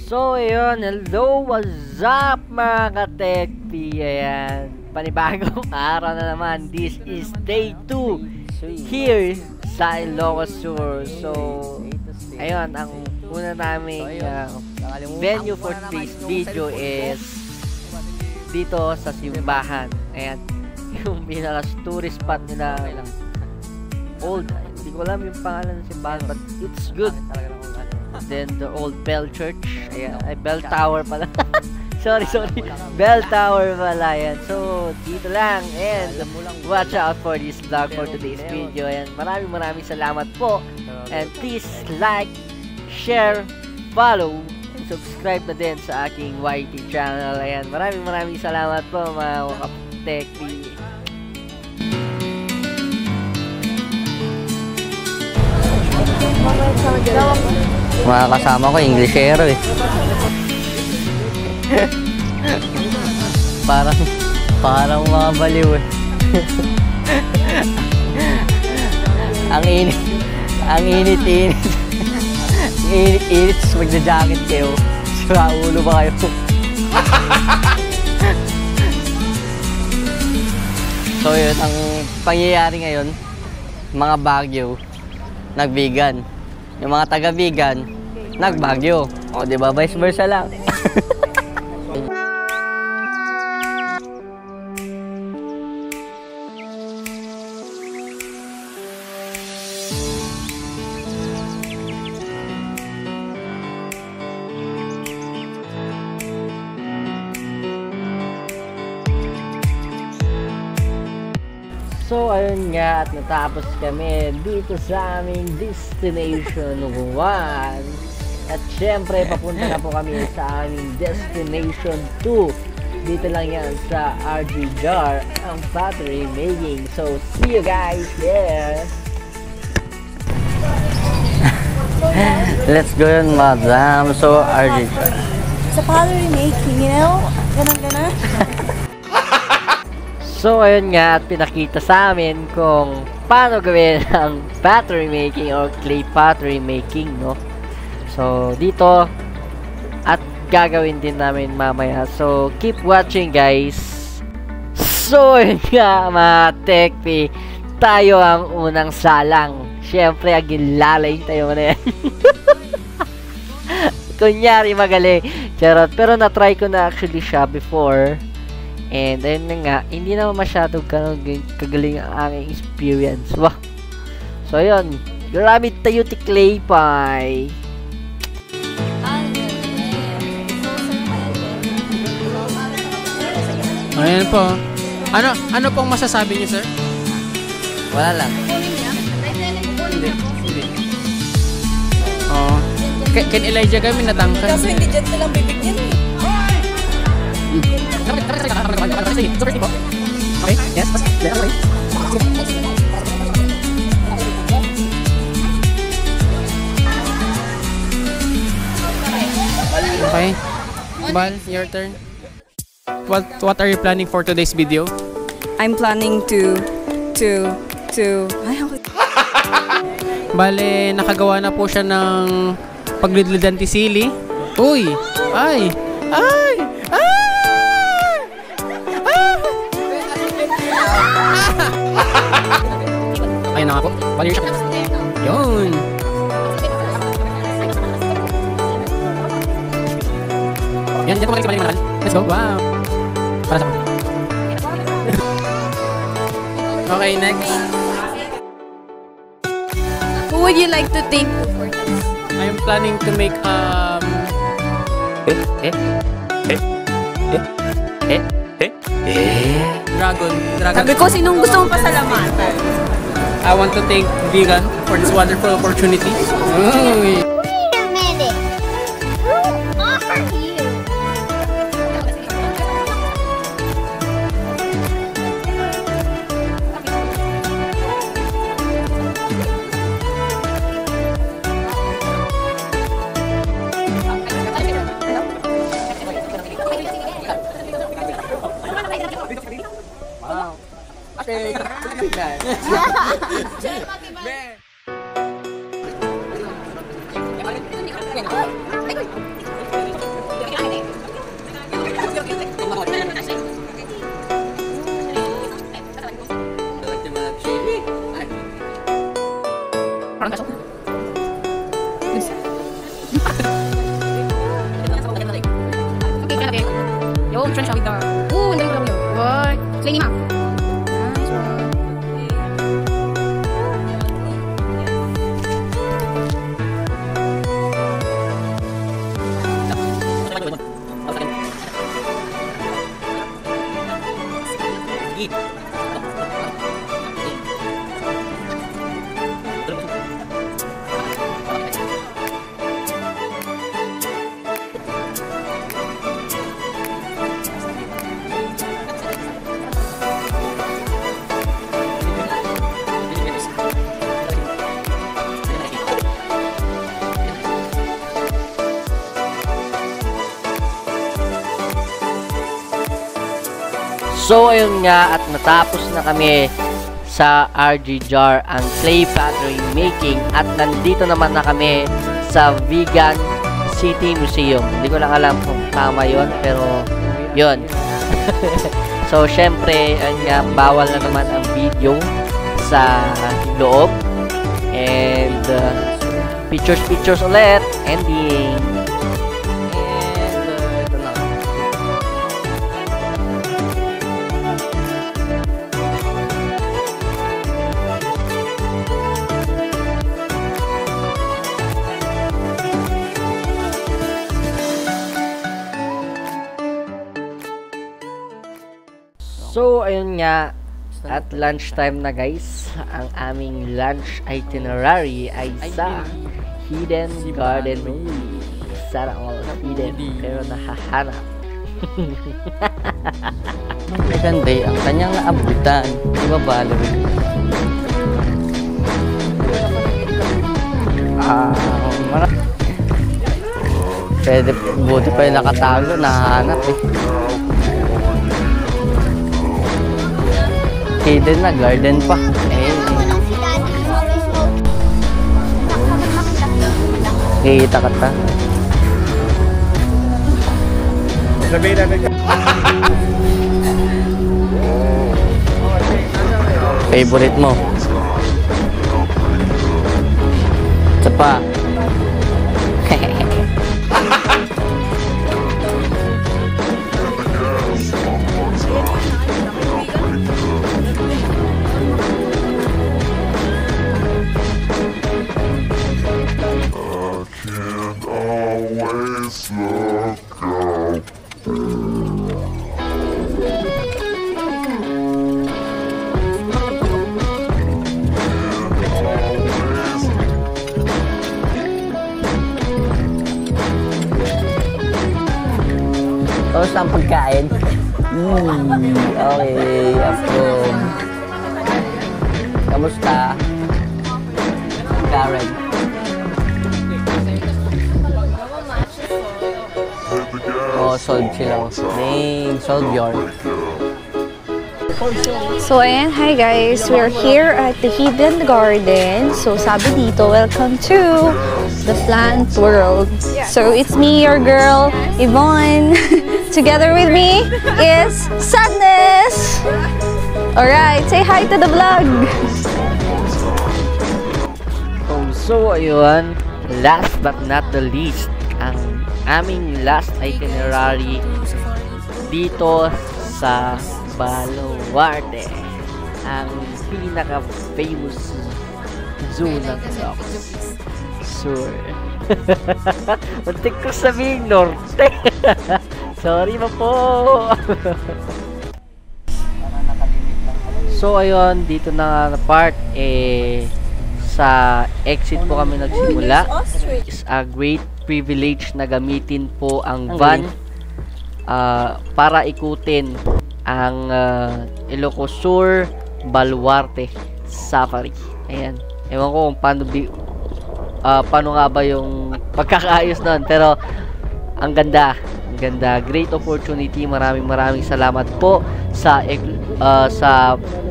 So, ayun. Hello, what's up mga ka-Tekpi? Ayan. Panibagong araw na naman. This is day 2 here sa Ilocos Sur. So, ayun. Ang una naming venue for today's video is dito sa simbahan. Ayan. Yung pinaka-tourist spot nila. Old. Hindi ko alam yung pangalan ng simbahan, but it's good. Then the old bell church. Ayan, ay bell tower pala. sorry. Bell tower pala yan. So, dito lang. And watch out for this vlog for today's video. And maraming salamat po. And please like, share, follow, and subscribe na din sa aking YT channel. Ayan, maraming salamat po mga ka-Tekpi. Mga kasama ko, Englishero eh. parang mga baliw eh. Ang init. Init, magja-jacket kayo. Sira ulo ba kayo? So yun, ang pangyayari ngayon, mga Baguio nag-vegan. Yung mga taga-vegan, nag-Baguio. O, diba? Vice versa lang. So, ayun nga, at natapos kami dito sa aming destination 1. At syempre, papunta na po kami sa aming destination 2. Dito lang yan sa RG Jar, ang pottery making. So, see you guys there! Let's go yun, madam. So, RG Jar. Sa pottery making, you know? Ganon. So, ayun nga, at pinakita sa amin kung paano gawin ang pottery making or clay pottery making, no? So, dito, at gagawin din namin mamaya. So, keep watching, guys. So, ayun nga, mga Tekpi, tayo ang unang salang. Siyempre, agilalay tayo na yan. Kunyari, magaling. Charot. Pero na-try ko na actually siya before. And ayun na nga, hindi naman masyadong kagaling ang aking experience. Wow! So ayun, grabe tayo ti clay pie. Ayan po. Ano pong masasabi niyo, sir? Wala lang. Hindi. Oh. Ken Elijah kami natangkan. Kaso hindi dyan nilang bibigyan eh. Okay, yes. Okay. Bal, your turn. What are you planning for today's video? I'm planning to Bale, nakagawa na po siya ng paglidlidan tisili. Uy! Ay! Ayun na nga po. Bali siya. Yun! Yan po balik sa balik manakal. Let's go. Wow! Para sa po. Okay, next. Who would you like to thank for this? I'm planning to make dragon. Sabi ko, sinong gusto mong pasalamatan? I want to thank Vegan for this wonderful opportunity. Wait a minute. Who are you? Wow. Okay. Okay, yo, try siya with the... Ooh, ang galing yun. What? Slay ni Ma. Nice one. So ayun nga, at natapos na kami sa RG Jar ang clay pottery making, at nandito naman na kami sa Vegan City Museum. Hindi ko lang alam kung tama yon, pero yun. So syempre, ayun nga, bawal na naman ang video sa loob, and pictures ulit, ending. Ito na. So, ayun nga, at lunchtime na guys, ang aming lunch itinerary ay sa Hidden Garden. Sana all hidden, pero nahahanap. Maganda ang kanyang naabutan. Di ba, Valerie? Pwede, buti pa yung nakatago, nahanap eh. Hidden na, garden pa. Ayun. Kikita ka ta. Favorite mo? Isa pa. Tapos ang pagkain. Okay, approve. Kamusta? Karen. Oh, solve sila. Dang, solve your. So, ayan, hi guys. We're here at the Hidden Garden. So, sabi dito, welcome to the plant world. So, it's me, your girl, Yvonne. Together with me is Sadness. Alright, say hi to the vlog. So, ayun, last but not the least, ang aming last itinerary dito sa Baluarte, ang pinaka-famous zoo ng Ilocos Sur. Muntik ko sabihin Norte. Sorry mo po. So ayun, dito na part sa exit po kami nagsimula. It's a great privilege na gamitin po ang van para ikutin ang Ilocos Sur Baluarte Safari. Ayan. Ewan ko kung paano nga ba yung pagkakaayos nun, pero ang ganda. Ganda, great opportunity. Maraming salamat po sa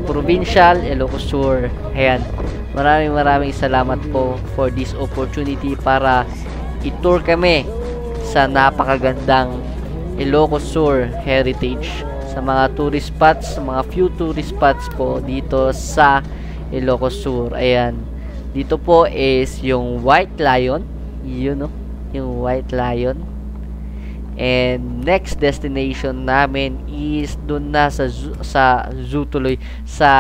Provincial Ilocos Sur. Ayan. Maraming salamat po for this opportunity para i-tour kami sa napakagandang Ilocos Sur Heritage, sa mga tourist spots, sa mga few tourist spots po dito sa Ilocos Sur. Ayan. Dito po is yung White Lion. Yun, no? Yung White Lion. And next destination namin is dun na sa zoo tuloy. Sa,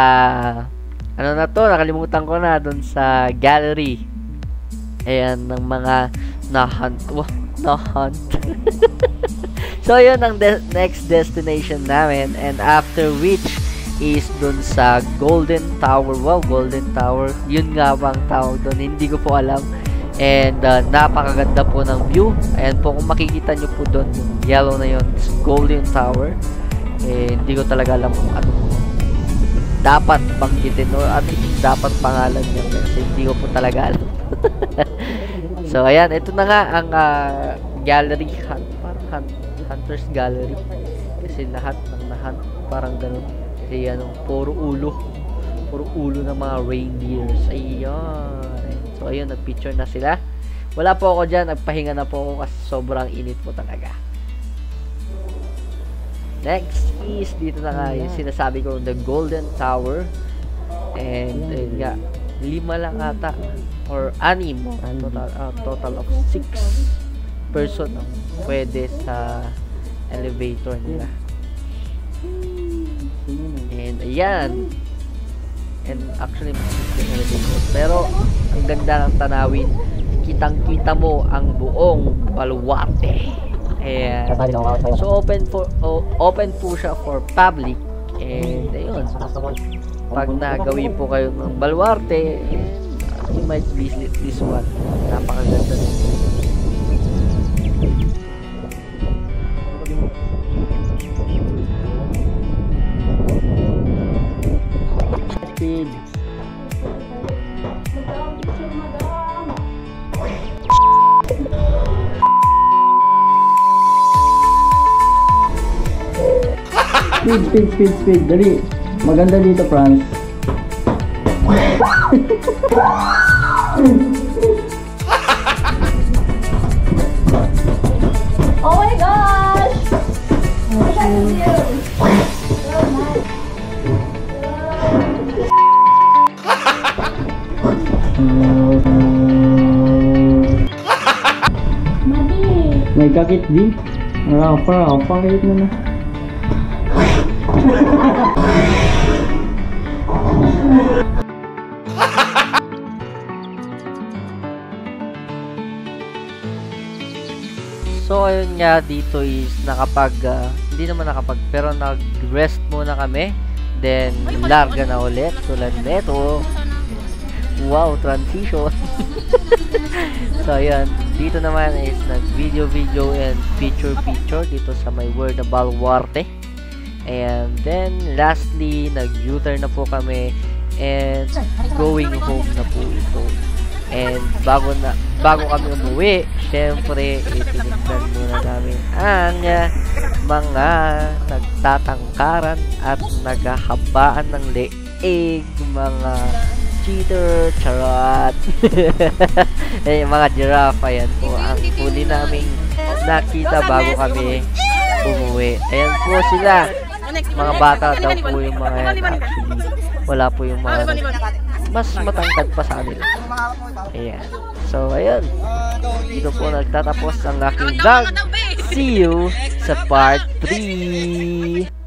ano na to? Nakalimutan ko na. Dun sa gallery. Ayan, ng mga na-hunt. Na-hunt. So, yun ang next destination namin. And after which is dun sa Golden Tower. Wow, Golden Tower. Yun nga bang tawag dun? Hindi ko po alam. And napakaganda po ng view. Ayan po, kung makikita nyo po dun, yung yellow na yun, Golden Tower. Hindi ko talaga alam kung ano dapat banggitin o ano dapat pangalan nyo. Kasi hindi ko po talaga alam. So, ayan. Ito na nga ang gallery. Parang Hunter's Gallery. Kasi lahat ng nahunt. Parang ganun. Kasi ano, puro ulo. Puro ulo ng mga reindeers. Ayan. So, ayun, nag-picture na sila. Wala po ako dyan. Nagpahinga na po ako kasi sobrang init po talaga. Next is, dito na nga yung sinasabi ko, the Golden Tower. And, ayun nga, 5 lang ata. Or 6. Total of 6 person ang pwede sa elevator nila. And, ayan. And actually, pero ang ganda ng tanawin, kitang-kita mo ang buong Baluarte. Ayan. So open po siya for public. And ayun, pag nagawin po kayo ng Baluarte, you might visit this one. Napakaganda din. Speed. Speed. Dali. Maganda dito, Franz. Oh my gosh! May kakit di? Rafa, kahit na na. So, ayun nga, dito is hindi naman pero nag-rest muna kami. Then, larga na ulit. Tulad nito. Wow, transition. So, ayun. Dito naman is nag-video and picture dito sa may word na Baluarte. And then, lastly, nag-U-turn na po kami. And, going home na po ito. And bago kami umuwi, syempre itinignan muna namin ang mga nagtatangkaran at naghahabaan ng leeg, mga cheater, charot. Mga giraffe, ayan po ang huli namin nakita bago kami umuwi. Ayan po sila, mga bata daw po yung mga yan. Actually, wala po yung mga mas matangkad pa sa kanila. Ayan. So, ayun. Dito po nagtatapos ang aking vlog. See you sa part 3.